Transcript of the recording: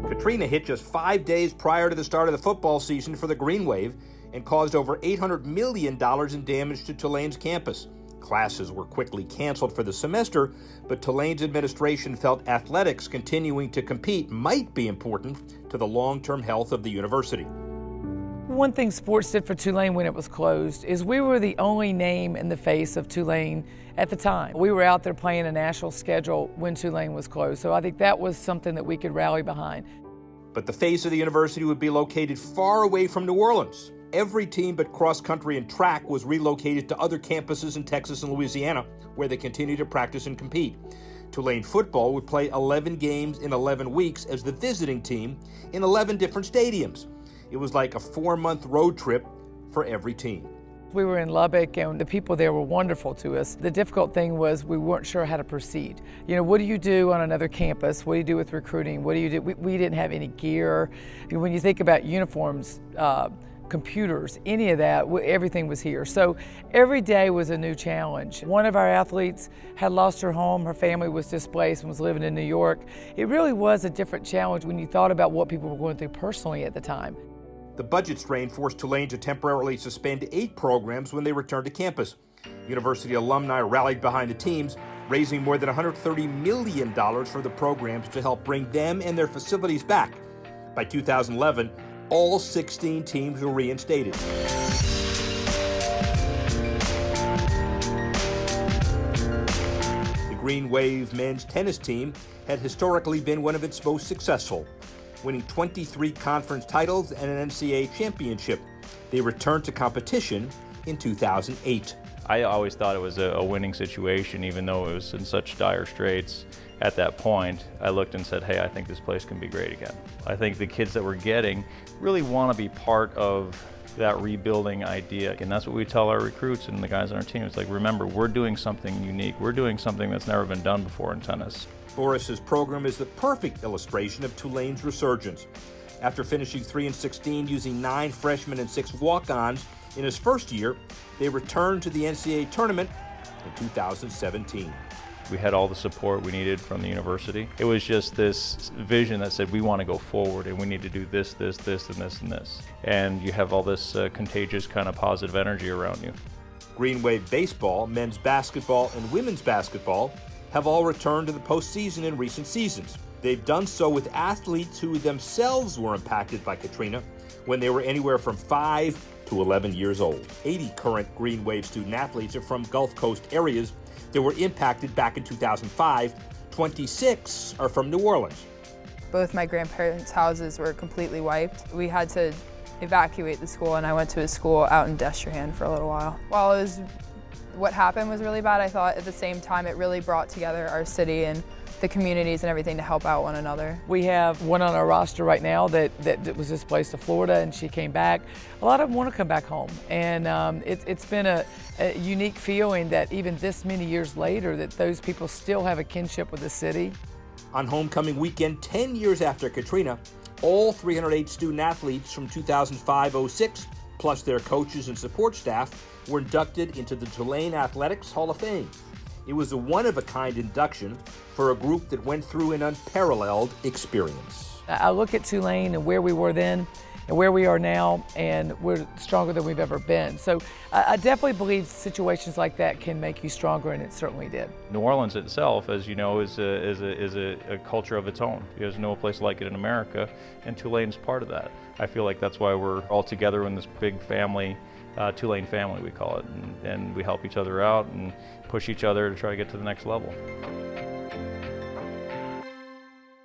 Katrina hit just 5 days prior to the start of the football season for the Green Wave and caused over $800 million in damage to Tulane's campus. Classes were quickly canceled for the semester, but Tulane's administration felt athletics continuing to compete might be important to the long-term health of the university. One thing sports did for Tulane when it was closed is we were the only name in the face of Tulane at the time. We were out there playing a national schedule when Tulane was closed, so I think that was something that we could rally behind. But the face of the university would be located far away from New Orleans. Every team but cross country and track was relocated to other campuses in Texas and Louisiana, where they continue to practice and compete. Tulane football would play 11 games in 11 weeks as the visiting team in 11 different stadiums. It was like a 4-month road trip for every team. We were in Lubbock and the people there were wonderful to us. The difficult thing was we weren't sure how to proceed. You know, what do you do on another campus? What do you do with recruiting? What do you do? We didn't have any gear. When you think about uniforms, computers, any of that, everything was here. So every day was a new challenge. One of our athletes had lost her home, her family was displaced and was living in New York. It really was a different challenge when you thought about what people were going through personally at the time. The budget strain forced Tulane to temporarily suspend 8 programs when they returned to campus. University alumni rallied behind the teams, raising more than $130 million for the programs to help bring them and their facilities back. By 2011, all 16 teams were reinstated. The Green Wave men's tennis team had historically been one of its most successful, winning 23 conference titles and an NCAA championship. They returned to competition in 2008. I always thought it was a winning situation, even though it was in such dire straits. At that point, I looked and said, hey, I think this place can be great again. I think the kids that we're getting really want to be part of that rebuilding idea. And that's what we tell our recruits and the guys on our team. It's like, remember, we're doing something unique. We're doing something that's never been done before in tennis. Boris's program is the perfect illustration of Tulane's resurgence. After finishing 3-16 using 9 freshmen and 6 walk-ons in his first year, they returned to the NCAA tournament in 2017. We had all the support we needed from the university. It was just this vision that said we want to go forward and we need to do this, this, this, and this, and this. And you have all this contagious kind of positive energy around you. Green Wave baseball, men's basketball, and women's basketball have all returned to the postseason in recent seasons. They've done so with athletes who themselves were impacted by Katrina when they were anywhere from 5 to 11 years old. 80 current Green Wave student athletes are from Gulf Coast areas that were impacted back in 2005. 26 are from New Orleans. Both my grandparents' houses were completely wiped. We had to evacuate the school, and I went to a school out in Destrehan for a little while. While what happened was really bad, I thought at the same time it really brought together our city and the communities and everything to help out one another. We have one on our roster right now that was displaced to Florida, and she came back. A lot of them want to come back home, and it's been a unique feeling that even this many years later that those people still have a kinship with the city. On homecoming weekend, 10 years after Katrina, all 308 student athletes from 2005-06, plus their coaches and support staff, were inducted into the Tulane Athletics Hall of Fame. It was a one-of-a-kind induction for a group that went through an unparalleled experience. I look at Tulane and where we were then and where we are now, and we're stronger than we've ever been. So I definitely believe situations like that can make you stronger, and it certainly did. New Orleans itself, as you know, is a culture of its own. There's no place like it in America, and Tulane's part of that. I feel like that's why we're all together in this big family, Tulane family we call it, and we help each other out and push each other to try to get to the next level.